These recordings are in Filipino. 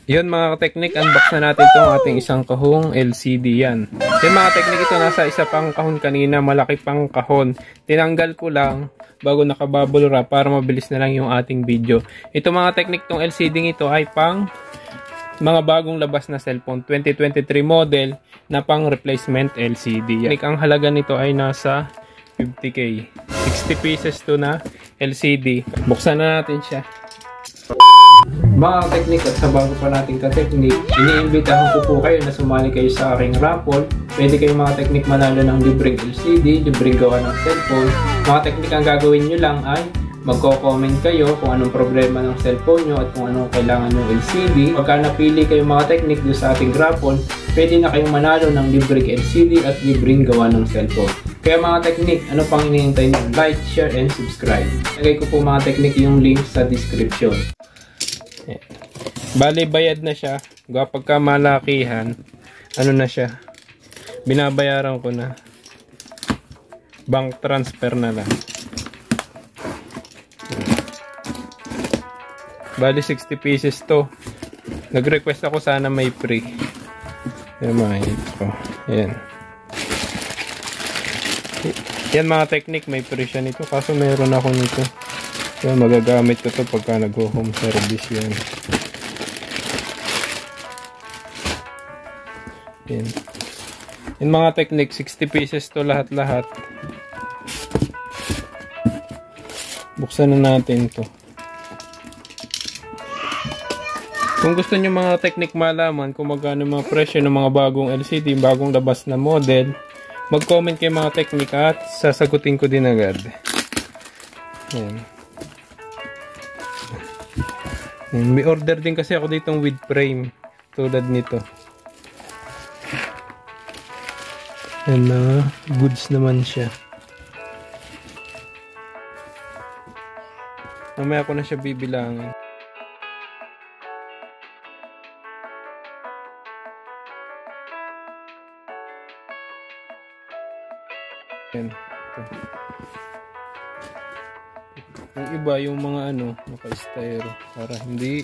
Yun mga ka-teknik, unbox na natin itong ating isang kahong LCD yan. Yun mga ka-teknik, ito nasa isa pang kahon kanina, malaki pang kahon. Tinanggal ko lang bago nakabubble wrap para mabilis na lang yung ating video. Ito mga teknik, itong LCD ito ay pang mga bagong labas na cellphone, 2023 model na pang replacement LCD. Ang halaga nito ay nasa 50k. 60 pieces to na LCD. Buksan na natin siya. Mga ka-teknik, at sa bago pa natin ka-teknik, iniimbitahan ko po kayo na sumali kayo sa aking raffle. Pwede kayong mga teknik manalo ng libreng LCD, libreng gawa ng cellphone. Mga teknik, ang gagawin nyo lang ay magko-comment kayo kung anong problema ng cellphone nyo at kung anong kailangan ng LCD. Pagka napili kayong mga teknik doon sa ating raffle, pwede na kayong manalo ng libreng LCD at libreng gawa ng cellphone. Kaya mga teknik, ano pang hinihintay nyo? Like, share, and subscribe. Lagay ko po mga teknik yung link sa description. Bali, bayad na siya. Pagka malakihan, ano na siya, binabayaran ko na. Bank transfer na lang. Bali, 60 pieces to. Nag-request ako sana may free. Yan mga ito. Yan. Yan mga teknik, may free siya nito. Kaso mayroon ako nito. Yan, magagamit ko to pagka nag-home service yan. Yan. Yung mga teknik, 60 pieces to lahat-lahat. Buksan na natin to. Kung gusto nyo mga teknik malaman kung magkano mga presyo ng mga bagong LCD, bagong labas na model, mag-comment kayo mga teknik at sasagutin ko din agad. Yan. May order din kasi ako ditong with frame tulad nito. Yan na, goods naman siya. Mamaya ko na siya bibilangin. Yan. Ito. Yung iba, yung mga ano, naka-styro para hindi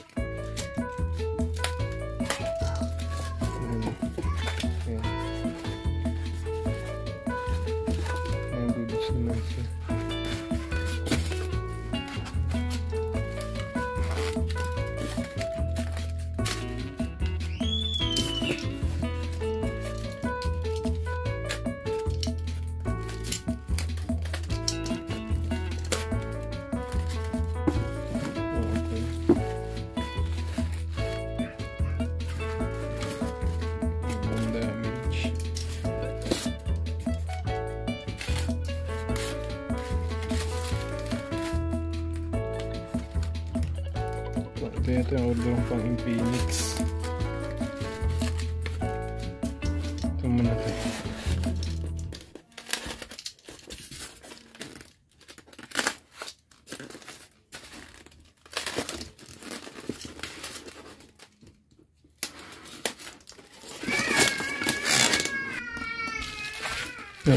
ito yung order pang Infinix. Ito muna ito.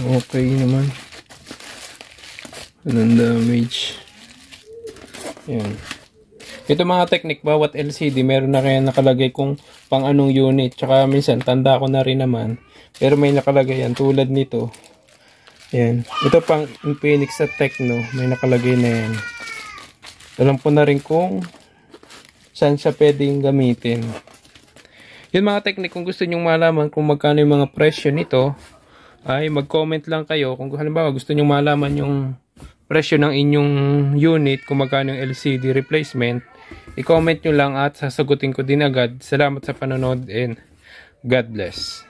Okay naman. Walang damage. Yan. Ito mga teknik, bawat LCD meron na kaya nakalagay kung pang anong unit. Tsaka minsan tanda ko na rin naman. Pero may nakalagay yan tulad nito. Yan. Ito pang Infinix at Tecno. May nakalagay na yan. Alam ko na rin kung saan siya pwedeng gamitin. Yun mga teknik, kung gusto nyong malaman kung magkano yung mga presyo nito, ay mag-comment lang kayo. Kung halimbawa gusto nyong malaman yung presyo ng inyong unit, kung magkano yung LCD replacement, i-comment nyo lang at sasagutin ko din agad. Salamat sa panonood and God bless.